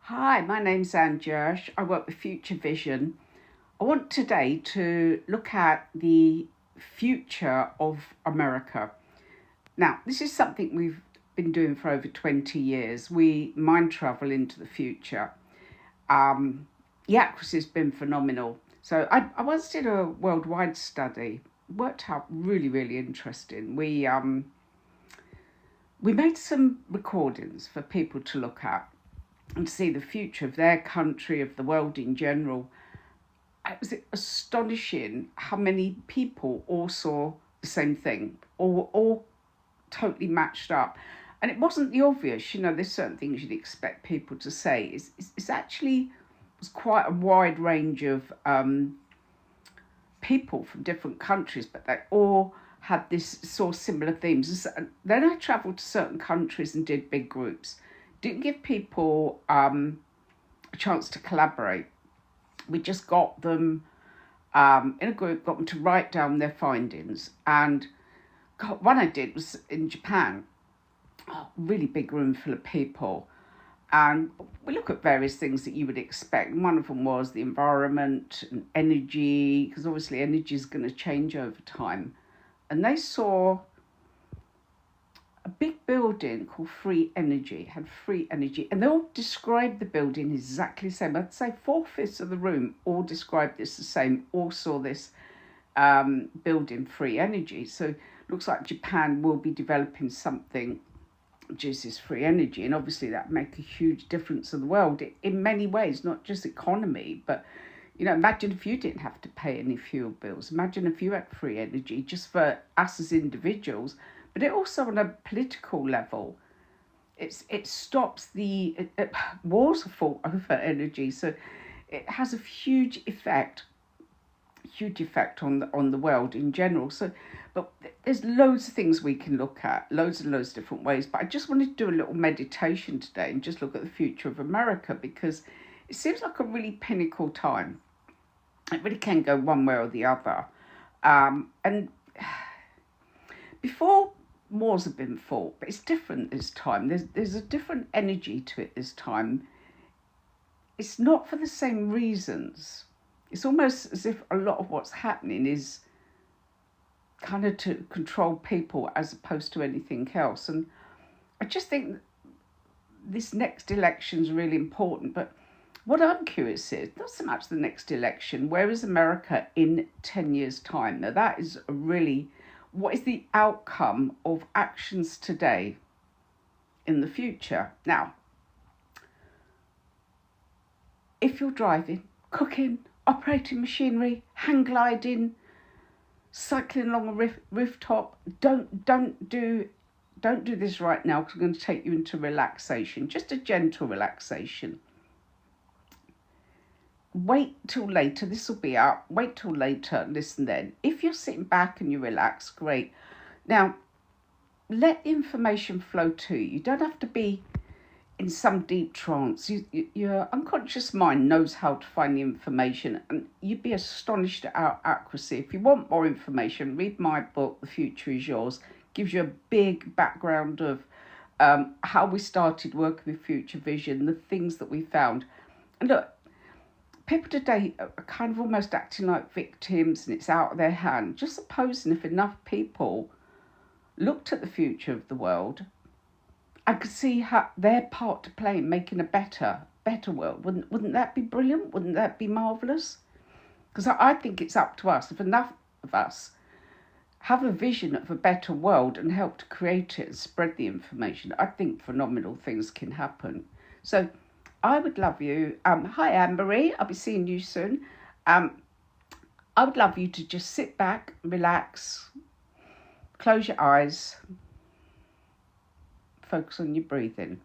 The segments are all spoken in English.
Hi, my name's Anne Jersh. I work with Future Vision. I want today to look at the future of America. Now, this is something we've been doing for over 20 years. We mind travel into the future. The accuracy has been phenomenal. So I once did a worldwide study, worked out really, really interesting. We made some recordings for people to look at and see the future of their country, of the world in general. It was astonishing how many people all saw the same thing, all totally matched up. And it wasn't the obvious, there's certain things you'd expect people to say. It's actually was quite a wide range of people from different countries, but they all had saw similar themes. And then I travelled to certain countries and did big groups. Didn't give people a chance to collaborate. We just got them in a group, got them to write down their findings. And one I did was in Japan, really big room full of people. And we look at various things that you would expect. One of them was the environment and energy, because obviously energy is going to change over time. And they saw a big building called Free Energy, had free energy, and they all described the building exactly the same. I'd say 4/5 of the room all described this the same, all saw this building Free Energy. So looks like Japan will be developing something which is this free energy, and obviously that make a huge difference to the world in many ways, not just economy, but imagine if you didn't have to pay any fuel bills. Imagine if you had free energy just for us as individuals. But it also, on a political level, it stops wars are fought over energy, so it has a huge effect on the world in general. So, but there's loads of things we can look at, loads and loads of different ways. But I just wanted to do a little meditation today and just look at the future of America, because it seems like a really pinnacle time. It really can go one way or the other. And before, wars have been fought, but it's different this time. There's a different energy to it this time. It's not for the same reasons. It's almost as if a lot of what's happening is kind of to control people as opposed to anything else. And I just think this next election is really important. But what I'm curious is not so much the next election. Where is America in 10 years' time? Now, that is what is the outcome of actions today in the future? Now, if you're driving, cooking, operating machinery, hang gliding, cycling along a rooftop, don't do this right now, because I'm going to take you into relaxation, just a gentle relaxation. Wait till later, this will be up. Wait till later, listen then. If you're sitting back and you relax, great. Now, let information flow to you. You don't have to be in some deep trance. Your unconscious mind knows how to find the information, and you'd be astonished at our accuracy. If you want more information, read my book, The Future Is Yours. Gives you a big background of how we started working with Future Vision, the things that we found. And look, people today are kind of almost acting like victims, and it's out of their hand. Just supposing if enough people looked at the future of the world, I could see how their part to play in making a better world. Wouldn't that be brilliant? Wouldn't that be marvellous? Because I think it's up to us. If enough of us have a vision of a better world and help to create it and spread the information, I think phenomenal things can happen. So I would love you. Hi, Anne-Marie. I'll be seeing you soon. I would love you to just sit back, relax, close your eyes, focus on your breathing.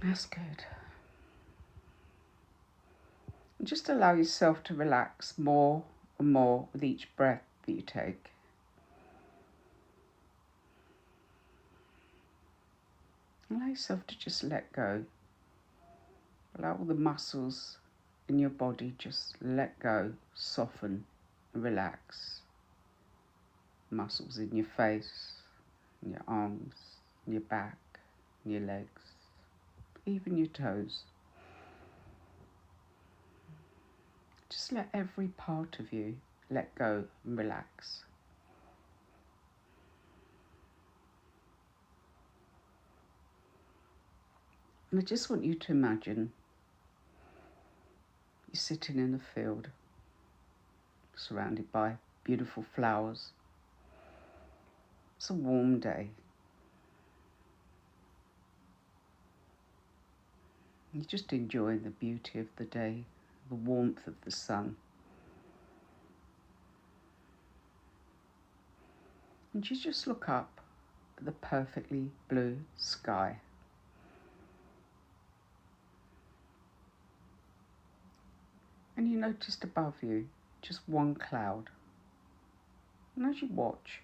That's good. And just allow yourself to relax more and more with each breath that you take. Allow yourself to just let go. Allow all the muscles in your body just let go, soften and relax. Muscles in your face, in your arms, in your back, in your legs. even your toes. Just let every part of you let go and relax. And I just want you to imagine you're sitting in a field surrounded by beautiful flowers. It's a warm day. You're just enjoying the beauty of the day, the warmth of the sun. And you just look up at the perfectly blue sky. And you noticed above you just one cloud. And as you watch,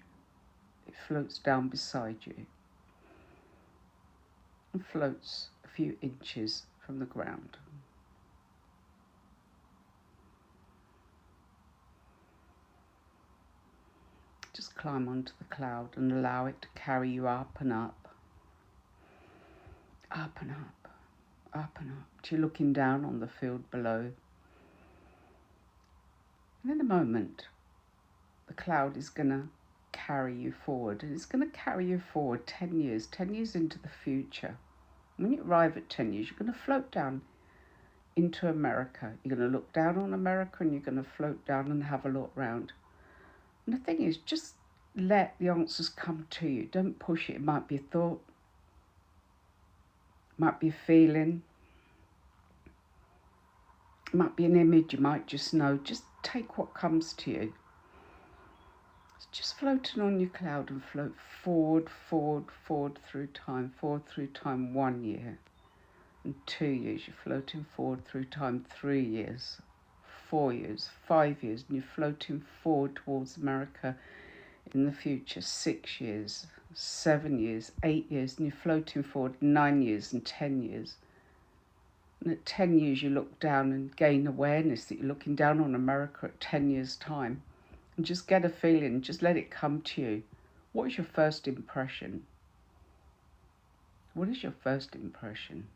it floats down beside you and floats a few inches from the ground. Just climb onto the cloud and allow it to carry you up and up, up and up, up and up, till you're looking down on the field below. And in a moment, the cloud is going to carry you forward, and it's going to carry you forward 10 years into the future. When you arrive at 10 years, you're going to float down into America. You're going to look down on America and you're going to float down and have a look round. And the thing is, just let the answers come to you. Don't push it. It might be a thought, it might be a feeling, it might be an image, you might just know. Just take what comes to you. It's just floating on your cloud and float forward, forward, forward through time, 1 year. And 2 years, you're floating forward through time, 3 years, 4 years, 5 years, and you're floating forward towards America in the future, 6 years, 7 years, 8 years, and you're floating forward 9 years and 10 years. And at 10 years, you look down and gain awareness that you're looking down on America at 10 years' time. And just get a feeling, just let it come to you. What is your first impression? What is your first impression?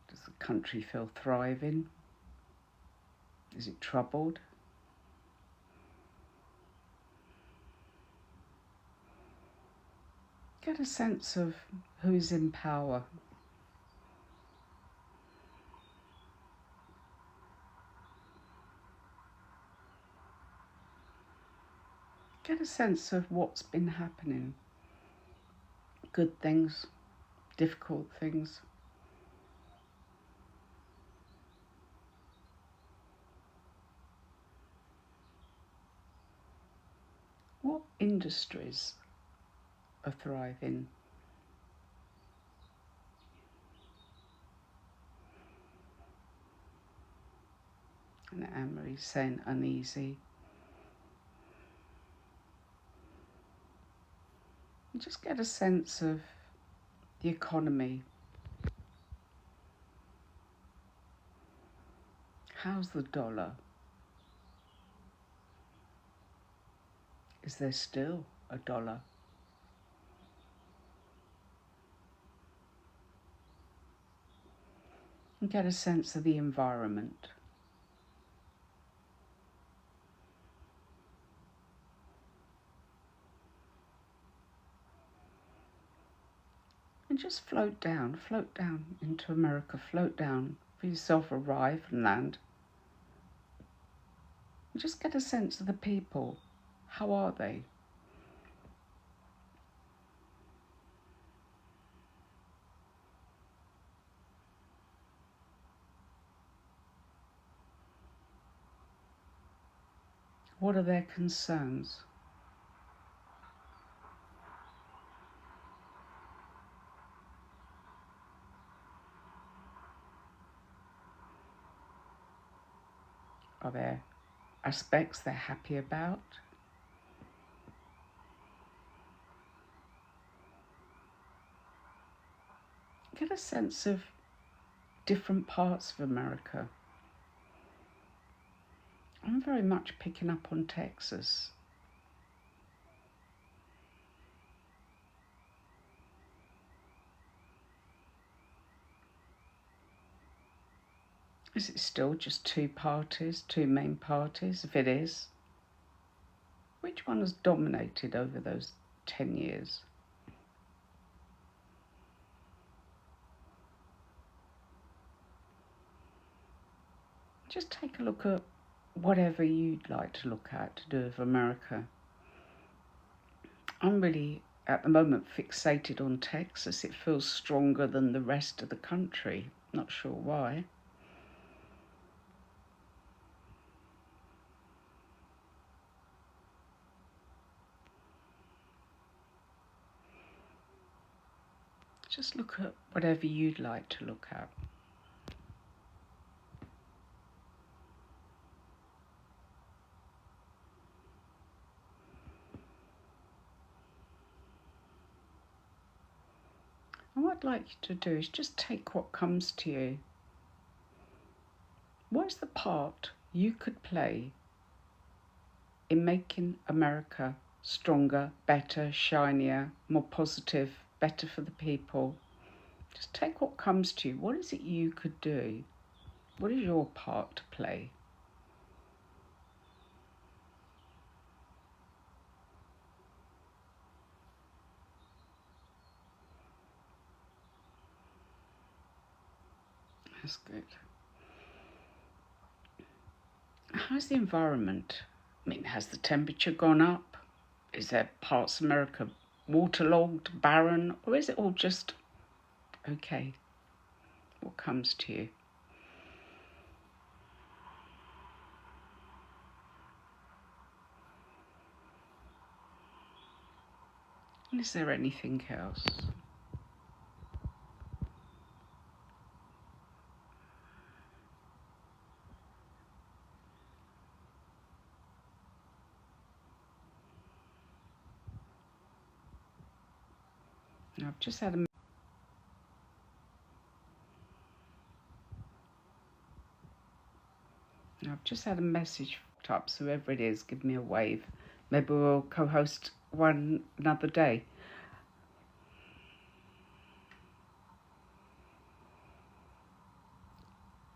Does the country feel thriving? Is it troubled? Get a sense of who is in power. Get a sense of what's been happening. Good things, difficult things. What industries are thriving? And Anne-Marie's saying uneasy. And just get a sense of the economy. How's the dollar? Is there still a dollar? And get a sense of the environment. And just float down into America, float down, for yourself, arrive and land. And just get a sense of the people. How are they? What are their concerns? Are there aspects they're happy about? Get a sense of different parts of America. I'm very much picking up on Texas. Is it still just two parties, two main parties? If it is, which one has dominated over those 10 years? Just take a look at whatever you'd like to look at to do with America. I'm really, at the moment, fixated on Texas. It feels stronger than the rest of the country. Not sure why. Just look at whatever you'd like to look at. And what I'd like you to do is just take what comes to you. What is the part you could play in making America stronger, better, shinier, more positive, better for the people? Just take what comes to you. What is it you could do? What is your part to play? That's good. How's the environment? I mean, has the temperature gone up? Is there parts of America waterlogged, barren, or is it all just okay? What comes to you? And is there anything else? I've just had a message up, so whoever it is, give me a wave. Maybe we'll co-host one another day.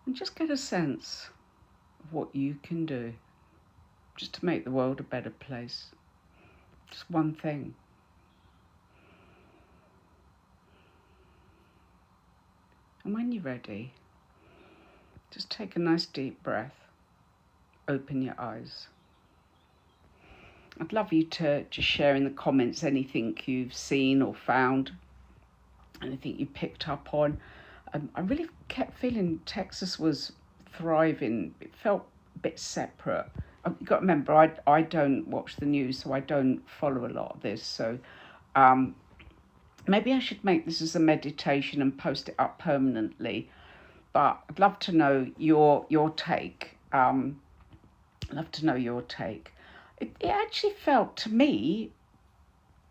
And just get a sense of what you can do just to make the world a better place. Just one thing. And when you're ready, just take a nice deep breath. Open your eyes. I'd love you to just share in the comments anything you've seen or found, anything you picked up on. I really kept feeling Texas was thriving. It felt a bit separate. You've got to remember, I don't watch the news, so I don't follow a lot of this. So maybe I should make this as a meditation and post it up permanently. But I'd love to know your take. I'd love to know your take. It actually felt to me,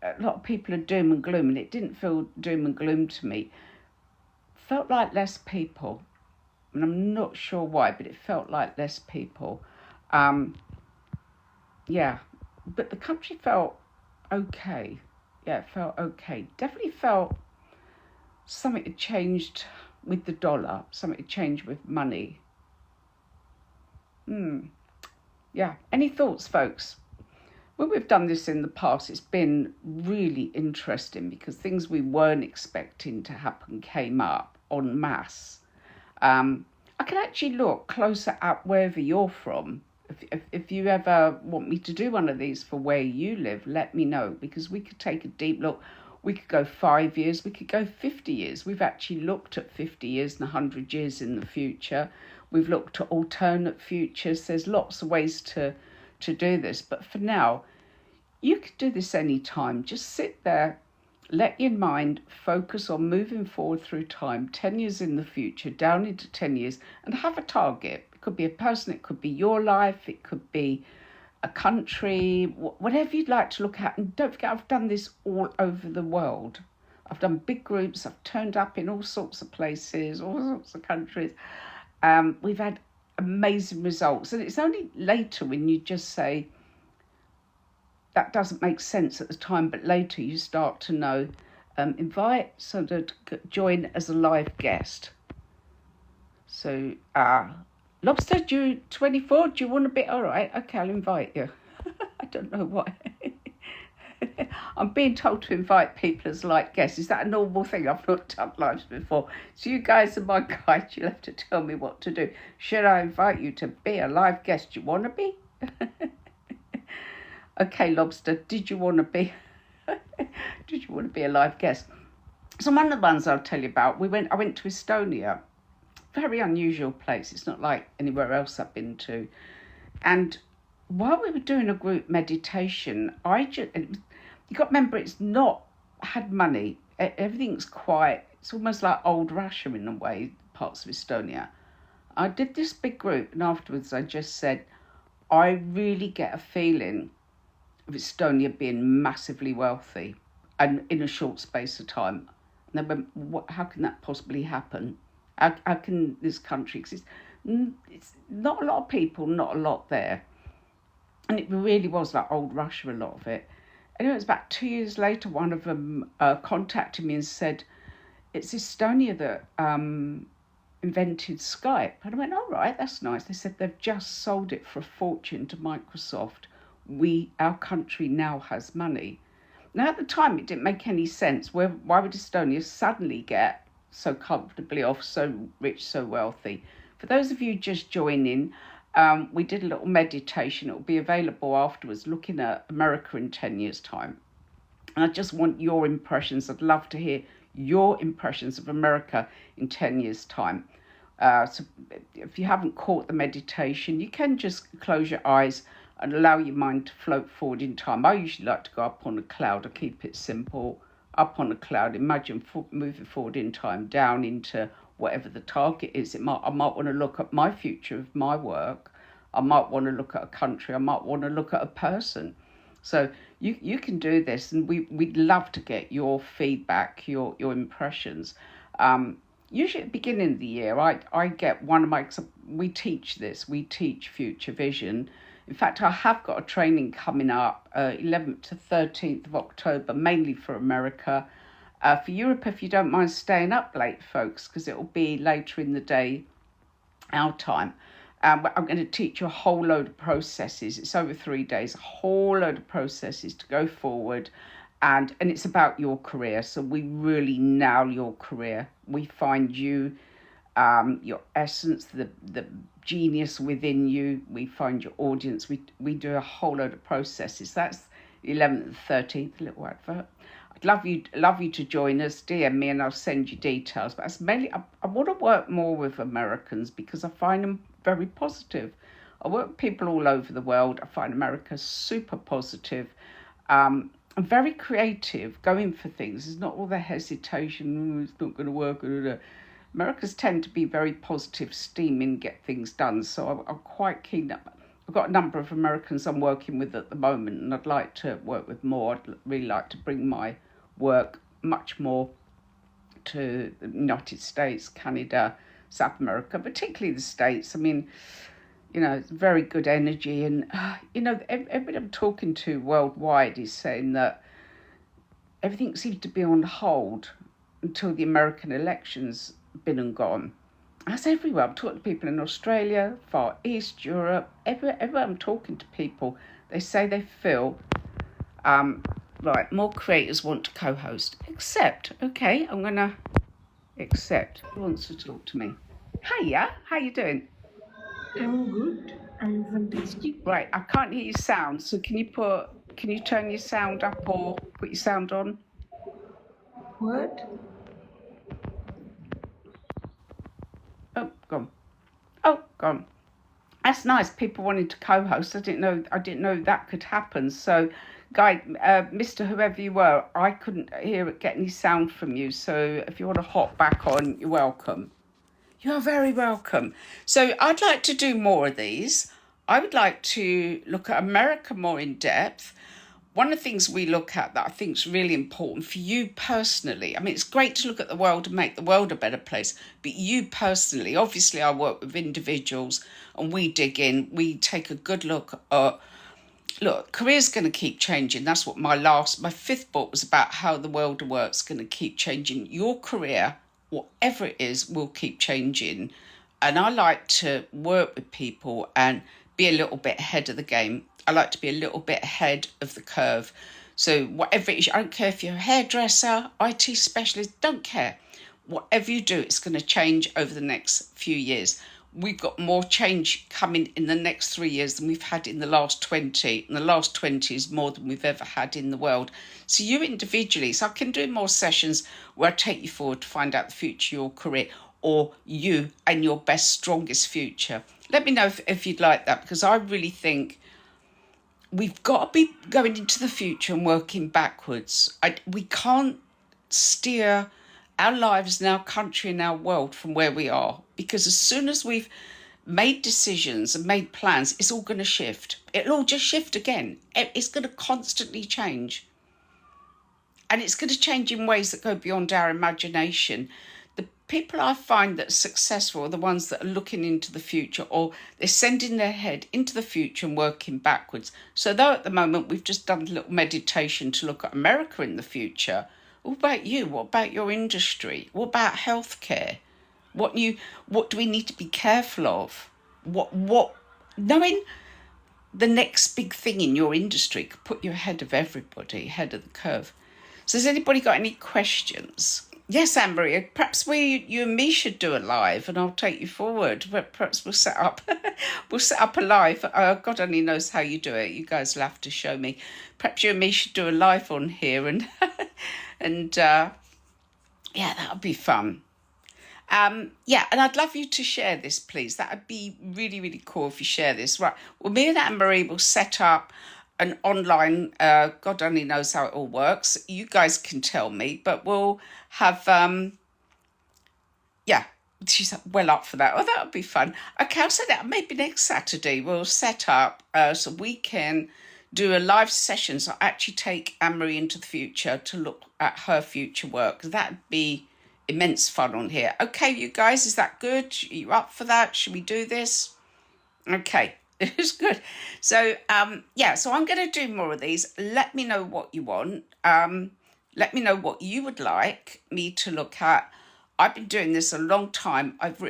a lot of people are doom and gloom, and it didn't feel doom and gloom to me. It felt like less people, and I'm not sure why, but it felt like less people. Yeah, but the country felt okay. Yeah, it felt okay. Definitely felt something had changed with the dollar, something had changed with money. Yeah, any thoughts, folks? When we've done this in the past, it's been really interesting because things we weren't expecting to happen came up en masse. I can actually look closer at wherever you're from. If you ever want me to do one of these for where you live, let me know, because we could take a deep look. We could go 5 years, we could go 50 years. We've actually looked at 50 years and 100 years in the future. We've looked at alternate futures. There's lots of ways to do this. But for now, you could do this anytime. Just sit there, let your mind focus on moving forward through time, 10 years in the future, down into 10 years, and have a target. It could be a person, it could be your life, it could be a country, whatever you'd like to look at. And don't forget, I've done this all over the world. I've done big groups, I've turned up in all sorts of places, all sorts of countries. We've had amazing results. And it's only later when you just say, that doesn't make sense at the time, but later you start to know. Invite so to join as a live guest. So, Lobster, 24? Do you want to be? All right, okay, I'll invite you. I don't know why. I'm being told to invite people as live guests. Is that a normal thing? I've not done lives before. So you guys are my guides. You'll have to tell me what to do. Should I invite you to be a live guest? Do you want to be? Okay, Lobster, did you want to be? Did you want to be a live guest? So one of the ones I'll tell you about, I went to Estonia. Very unusual place. It's not like anywhere else I've been to. And while we were doing a group meditation, you got to remember, it's not had money. Everything's quiet. It's almost like old Russia in a way, parts of Estonia. I did this big group, and afterwards I just said, I really get a feeling of Estonia being massively wealthy and in a short space of time. And they went, how can that possibly happen? How can this country exist? It's not a lot of people, not a lot there. And it really was like old Russia, a lot of it. And it was about 2 years later, one of them contacted me and said, it's Estonia that invented Skype. And I went, all right, that's nice. They said they've just sold it for a fortune to Microsoft. Our country now has money. Now, at the time, it didn't make any sense. Why would Estonia suddenly get so comfortably off, so rich, so wealthy? For those of you just joining, we did a little meditation. It will be available afterwards, looking at America in 10 years' time. And I just want your impressions. I'd love to hear your impressions of America in 10 years' time. So if you haven't caught the meditation, you can just close your eyes and allow your mind to float forward in time. I usually like to go up on a cloud. I keep it simple. Up on a cloud, imagine moving forward in time, down into whatever the target is. I might want to look at my future of my work. I might want to look at a country. I might want to look at a person. So you can do this, and we'd love to get your feedback, your impressions. Usually at the beginning of the year, I get one of my, we teach this, we teach Future Vision. In fact, I have got a training coming up 11th to 13th of October, mainly for America. For Europe, if you don't mind staying up late, folks, because it will be later in the day, our time. I'm going to teach you a whole load of processes. It's over 3 days, a whole load of processes to go forward. And it's about your career. So we really nail your career. We find you, your essence, the genius within you. We find your audience. We do a whole load of processes. That's 11th and 13th, a little advert. I'd love you to join us. DM me and I'll send you details. But that's mainly, I want to work more with Americans because I find them very positive. I work with people all over the world. I find America super positive. And very creative, going for things. There's not all the hesitation, it's not going to work. Americans tend to be very positive, steaming, get things done. So I'm quite keen. I've got a number of Americans I'm working with at the moment, and I'd like to work with more. I'd really like to bring my work much more to the United States, Canada, South America, particularly the States. I mean, it's very good energy. And, everybody I'm talking to worldwide is saying that everything seems to be on hold until the American elections been and gone. That's everywhere. I'm talking to people in Australia, Far East, Europe, everywhere I'm talking to people, they say they feel, right, more creators want to co-host. Accept. Okay, I'm going to accept. Who wants to talk to me? Hiya, how you doing? I'm good. I'm fantastic. Right, I can't hear your sound, so can you turn your sound up or put your sound on? What? Oh, gone. Gone. That's nice. People wanting to co-host. I didn't know that could happen. So, Guy, Mr. Whoever you were, I couldn't get any sound from you. So, if you want to hop back on, you're welcome. You're very welcome. So I'd like to do more of these. I would like to look at America more in depth. One of the things we look at that I think is really important for you personally, I mean, it's great to look at the world and make the world a better place, but you personally, obviously I work with individuals and we dig in, we take a good look at, career's going to keep changing. That's what my fifth book was about, how the world of work's going to keep changing. Your career, whatever it is, will keep changing. And I like to work with people and be a little bit ahead of the game. I like to be a little bit ahead of the curve. So whatever it is, I don't care if you're a hairdresser, IT specialist, don't care. Whatever you do, it's going to change over the next few years. We've got more change coming in the next 3 years than we've had in the last 20. And the last 20 is more than we've ever had in the world. So you individually, so I can do more sessions where I take you forward to find out the future of your career, or you and your best, strongest future. Let me know if you'd like that, because I really think we've got to be going into the future and working backwards. We can't steer our lives and our country and our world from where we are, because as soon as we've made decisions and made plans, it's all going to shift. It'll all just shift again. It's going to constantly change. And it's going to change in ways that go beyond our imagination. The people I find that are successful are the ones that are looking into the future, or they're sending their head into the future and working backwards. So though at the moment we've just done a little meditation to look at America in the future, what about you? What about your industry? What about healthcare? What do we need to be careful of? What knowing the next big thing in your industry could put you ahead of everybody, ahead of the curve. So has anybody got any questions? Yes, Anne-Marie, perhaps you and me should do a live and I'll take you forward. But perhaps we'll set up a live. God only knows how you do it. You guys will have to show me. Perhaps you and me should do a live on here and yeah, that would be fun. Yeah, and I'd love you to share this, please. That would be really, really cool if you share this. Right, well, me and Anne-Marie will set up an online, God only knows how it all works. You guys can tell me, but we'll have, yeah, she's well up for that. Oh, that would be fun. Okay, I'll set that. Maybe next Saturday we'll set up so we can do a live session. So I actually take Anne-Marie into the future to look at her future work. That'd be immense fun on here. Okay, you guys, is that good? Are you up for that? Should we do this? Okay, it's good. So, yeah, so I'm going to do more of these. Let me know what you want. Let me know what you would like me to look at. I've been doing this a long time. I've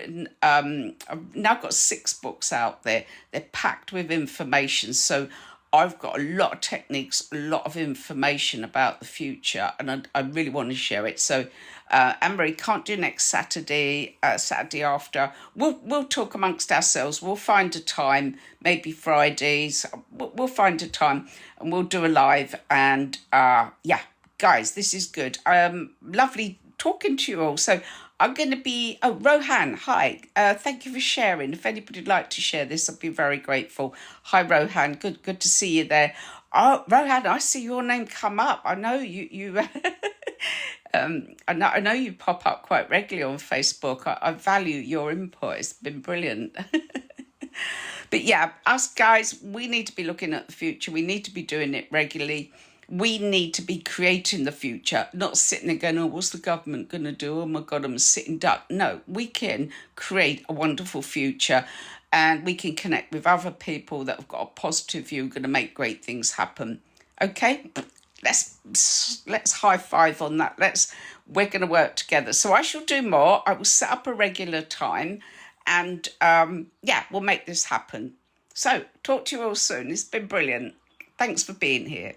now got 6 books out there. They're packed with information. So I've got a lot of techniques, a lot of information about the future, and I really want to share it. So Anne-Marie can't do next Saturday, Saturday after. We'll talk amongst ourselves. We'll find a time, maybe Fridays. We'll find a time and we'll do a live. And yeah, guys, this is good. Lovely talking to you all. So I'm going to be, oh, Rohan, hi. Thank you for sharing. If anybody would like to share this, I'd be very grateful. Hi, Rohan. Good to see you there. Oh, Rohan, I see your name come up. I know you I know you pop up quite regularly on Facebook. I value your input. It's been brilliant. But yeah, us guys, we need to be looking at the future. We need to be doing it regularly. We need to be creating the future, not sitting there going, oh, what's the government going to do? Oh my God, I'm a sitting duck. No, we can create a wonderful future, and we can connect with other people that have got a positive view, going to make great things happen. Okay, let's high five on that. We're going to work together. So I shall do more. I will set up a regular time, and yeah, we'll make this happen. So talk to you all soon. It's been brilliant. Thanks for being here.